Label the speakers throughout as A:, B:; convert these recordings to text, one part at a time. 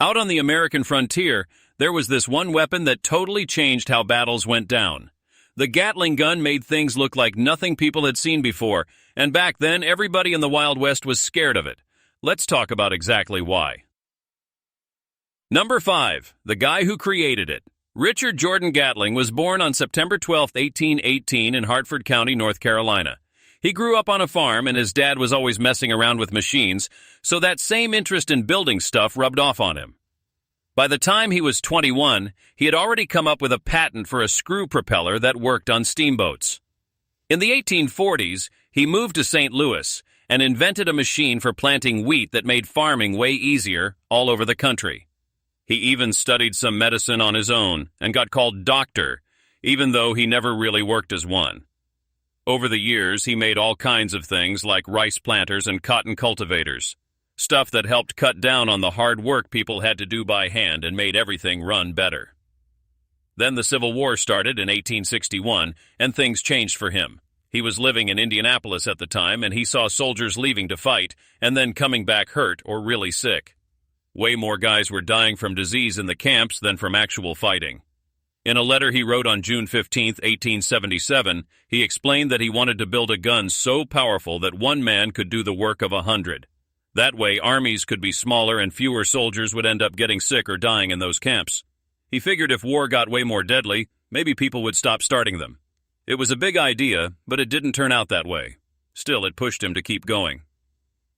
A: Out on the American frontier, there was this one weapon that totally changed how battles went down. The Gatling gun made things look like nothing people had seen before, and back then everybody in the Wild West was scared of it. Let's talk about exactly why. Number 5. The guy who created it. Richard Jordan Gatling was born on September 12, 1818 in Hartford County, North Carolina. He grew up on a farm and his dad was always messing around with machines, so that same interest in building stuff rubbed off on him. By the time he was 21, he had already come up with a patent for a screw propeller that worked on steamboats. In the 1840s, he moved to St. Louis and invented a machine for planting wheat that made farming way easier all over the country. He even studied some medicine on his own and got called doctor, even though he never really worked as one. Over the years, he made all kinds of things like rice planters and cotton cultivators. Stuff that helped cut down on the hard work people had to do by hand and made everything run better. Then the Civil War started in 1861, and things changed for him. He was living in Indianapolis at the time, and he saw soldiers leaving to fight, and then coming back hurt or really sick. Way more guys were dying from disease in the camps than from actual fighting. In a letter he wrote on June 15, 1877, he explained that he wanted to build a gun so powerful that one man could do the work of 100. That way, armies could be smaller and fewer soldiers would end up getting sick or dying in those camps. He figured if war got way more deadly, maybe people would stop starting them. It was a big idea, but it didn't turn out that way. Still, it pushed him to keep going.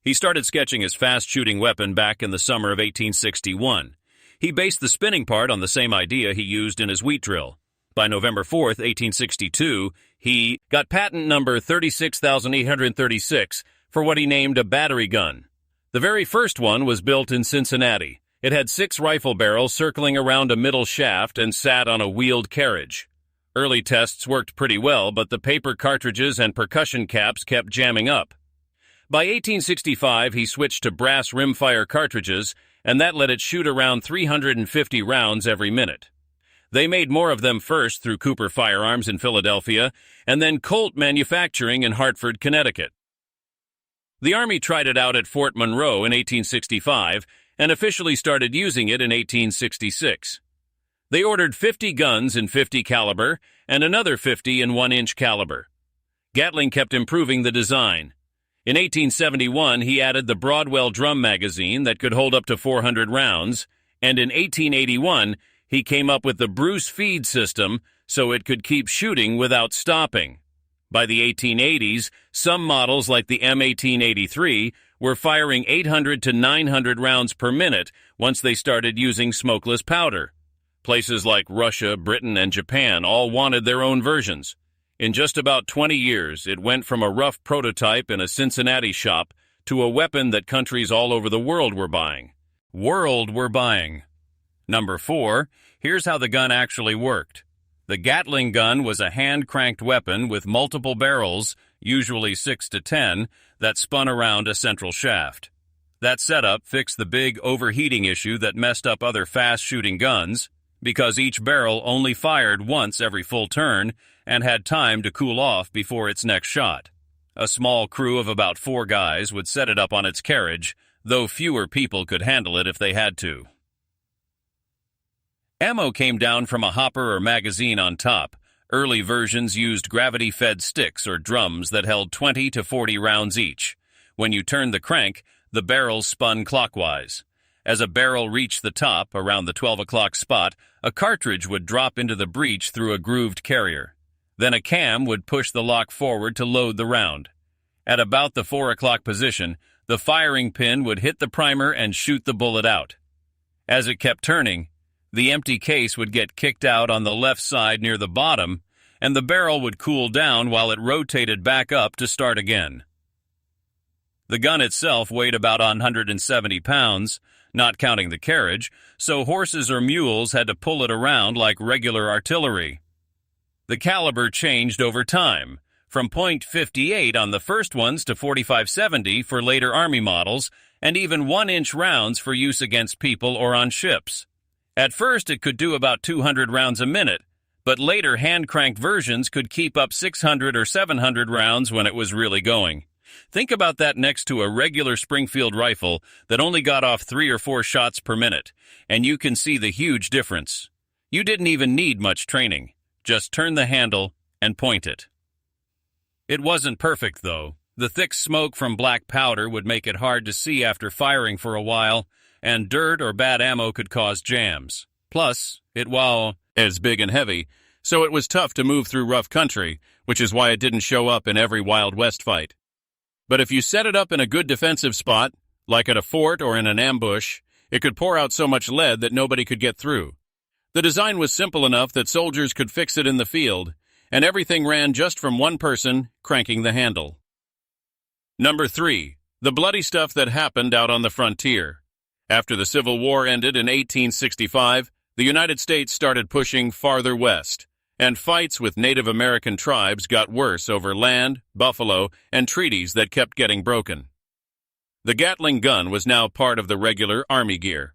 A: He started sketching his fast-shooting weapon back in the summer of 1861. He based the spinning part on the same idea he used in his wheat drill. By November 4, 1862, he got patent number 36,836 for what he named a battery gun. The very first one was built in Cincinnati. It had 6 rifle barrels circling around a middle shaft and sat on a wheeled carriage. Early tests worked pretty well, but the paper cartridges and percussion caps kept jamming up. By 1865, he switched to brass rimfire cartridges, and that let it shoot around 350 rounds every minute. They made more of them first through Cooper Firearms in Philadelphia, and then Colt Manufacturing in Hartford, Connecticut. The Army tried it out at Fort Monroe in 1865 and officially started using it in 1866. They ordered 50 guns in .50 caliber and another 50 in 1-inch caliber. Gatling kept improving the design. In 1871, he added the Broadwell drum magazine that could hold up to 400 rounds, and in 1881, he came up with the Bruce feed system so it could keep shooting without stopping. By the 1880s, some models like the M1883 were firing 800 to 900 rounds per minute once they started using smokeless powder. Places like Russia, Britain, and Japan all wanted their own versions. In just about 20 years, it went from a rough prototype in a Cincinnati shop to a weapon that countries all over the world were buying. Number 4, here's how the gun actually worked. The Gatling gun was a hand-cranked weapon with multiple barrels, usually 6 to 10, that spun around a central shaft. That setup fixed the big overheating issue that messed up other fast-shooting guns, because each barrel only fired once every full turn and had time to cool off before its next shot. A small crew of about 4 guys would set it up on its carriage, though fewer people could handle it if they had to. Ammo came down from a hopper or magazine on top. Early versions used gravity-fed sticks or drums that held 20 to 40 rounds each. When you turned the crank, the barrels spun clockwise. As a barrel reached the top, around the 12 o'clock spot, a cartridge would drop into the breech through a grooved carrier. Then a cam would push the lock forward to load the round. At about the 4 o'clock position, the firing pin would hit the primer and shoot the bullet out. As it kept turning, the empty case would get kicked out on the left side near the bottom, and the barrel would cool down while it rotated back up to start again. The gun itself weighed about 170 pounds, not counting the carriage, so horses or mules had to pull it around like regular artillery. The caliber changed over time, from .58 on the first ones to .45-70 for later Army models, and even 1-inch rounds for use against people or on ships. At first, it could do about 200 rounds a minute, but later hand-cranked versions could keep up 600 or 700 rounds when it was really going. Think about that next to a regular Springfield rifle that only got off 3 or 4 shots per minute, and you can see the huge difference. You didn't even need much training. Just turn the handle and point it. It wasn't perfect, though. The thick smoke from black powder would make it hard to see after firing for a while, and dirt or bad ammo could cause jams. Plus, it was big and heavy, so it was tough to move through rough country, which is why it didn't show up in every Wild West fight. But if you set it up in a good defensive spot, like at a fort or in an ambush, it could pour out so much lead that nobody could get through. The design was simple enough that soldiers could fix it in the field, and everything ran just from one person cranking the handle. Number 3. The bloody stuff that happened out on the frontier. After the Civil War ended in 1865, the United States started pushing farther west, and fights with Native American tribes got worse over land, buffalo, and treaties that kept getting broken. The Gatling gun was now part of the regular Army gear.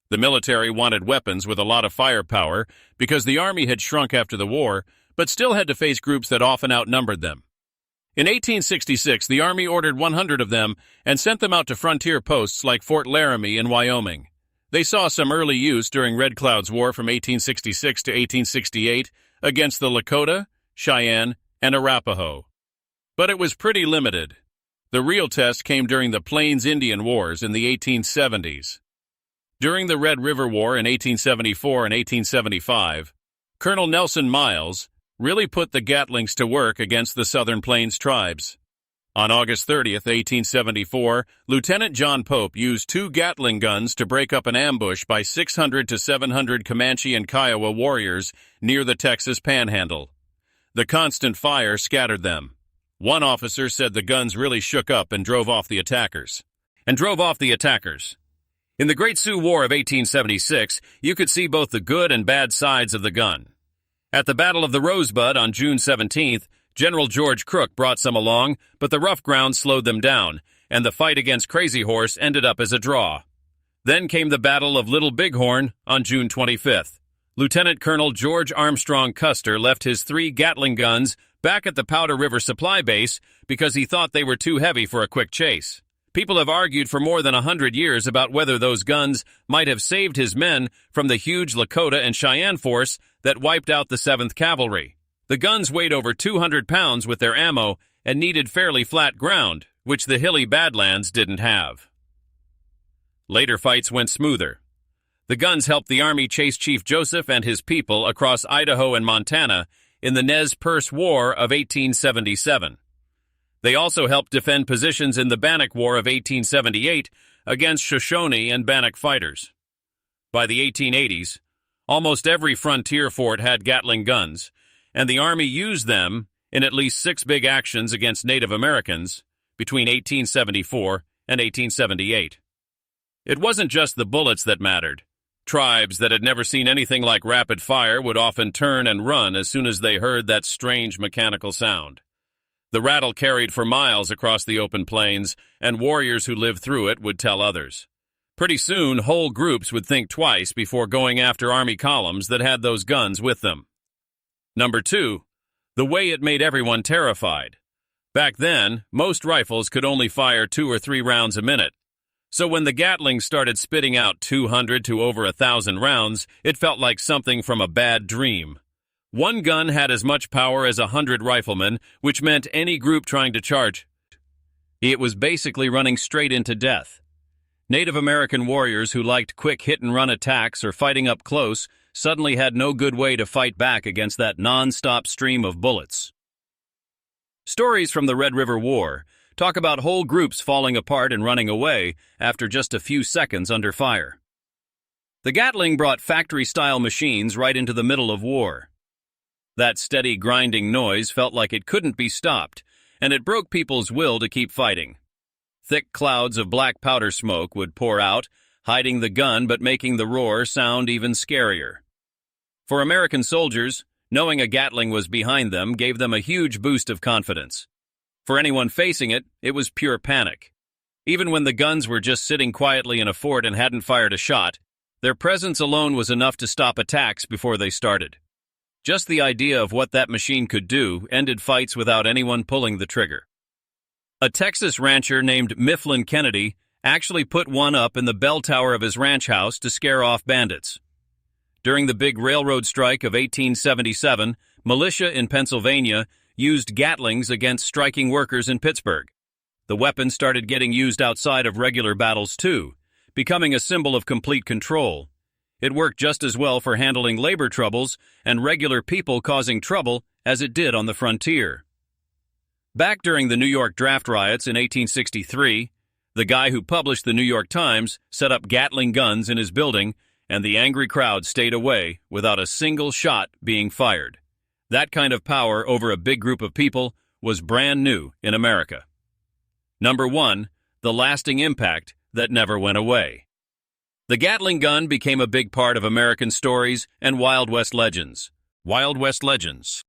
A: The military wanted weapons with a lot of firepower because the Army had shrunk after the war, but still had to face groups that often outnumbered them. In 1866, the Army ordered 100 of them and sent them out to frontier posts like Fort Laramie in Wyoming. They saw some early use during Red Cloud's War from 1866 to 1868 against the Lakota, Cheyenne, and Arapaho. But it was pretty limited. The real test came during the Plains Indian Wars in the 1870s. During the Red River War in 1874 and 1875, Colonel Nelson Miles really put the Gatlings to work against the Southern Plains tribes. On August 30th, 1874, Lieutenant John Pope used 2 Gatling guns to break up an ambush by 600 to 700 Comanche and Kiowa warriors near the Texas Panhandle. The constant fire scattered them. One officer said the guns really shook up and drove off the attackers. In the Great Sioux War of 1876, you could see both the good and bad sides of the gun. At the Battle of the Rosebud on June 17th, General George Crook brought some along, but the rough ground slowed them down, and the fight against Crazy Horse ended up as a draw. Then came the Battle of Little Bighorn on June 25th. Lieutenant Colonel George Armstrong Custer left his 3 Gatling guns back at the Powder River Supply Base because he thought they were too heavy for a quick chase. People have argued for more than 100 years about whether those guns might have saved his men from the huge Lakota and Cheyenne force that wiped out the 7th Cavalry. The guns weighed over 200 pounds with their ammo and needed fairly flat ground, which the hilly Badlands didn't have. Later fights went smoother. The guns helped the Army chase Chief Joseph and his people across Idaho and Montana in the Nez Perce War of 1877. They also helped defend positions in the Bannock War of 1878 against Shoshone and Bannock fighters. By the 1880s, almost every frontier fort had Gatling guns, and the Army used them in at least 6 big actions against Native Americans between 1874 and 1878. It wasn't just the bullets that mattered. Tribes that had never seen anything like rapid fire would often turn and run as soon as they heard that strange mechanical sound. The rattle carried for miles across the open plains, and warriors who lived through it would tell others. Pretty soon, whole groups would think twice before going after Army columns that had those guns with them. Number 2, the way it made everyone terrified. Back then, most rifles could only fire 2 or 3 rounds a minute. So when the Gatling started spitting out 200 to over 1,000 rounds, it felt like something from a bad dream. One gun had as much power as 100 riflemen, which meant any group trying to charge. It was basically running straight into death. Native American warriors who liked quick hit-and-run attacks or fighting up close suddenly had no good way to fight back against that non-stop stream of bullets. Stories from the Red River War talk about whole groups falling apart and running away after just a few seconds under fire. The Gatling brought factory-style machines right into the middle of war. That steady grinding noise felt like it couldn't be stopped, and it broke people's will to keep fighting. Thick clouds of black powder smoke would pour out, hiding the gun but making the roar sound even scarier. For American soldiers, knowing a Gatling was behind them gave them a huge boost of confidence. For anyone facing it, it was pure panic. Even when the guns were just sitting quietly in a fort and hadn't fired a shot, their presence alone was enough to stop attacks before they started. Just the idea of what that machine could do ended fights without anyone pulling the trigger. A Texas rancher named Mifflin Kennedy actually put one up in the bell tower of his ranch house to scare off bandits. During the big railroad strike of 1877, militia in Pennsylvania used Gatlings against striking workers in Pittsburgh. The weapon started getting used outside of regular battles too, becoming a symbol of complete control. It worked just as well for handling labor troubles and regular people causing trouble as it did on the frontier. Back during the New York draft riots in 1863, the guy who published the New York Times set up Gatling guns in his building, and the angry crowd stayed away without a single shot being fired. That kind of power over a big group of people was brand new in America. Number 1, the lasting impact that never went away. The Gatling gun became a big part of American stories and Wild West legends. Wild West legends.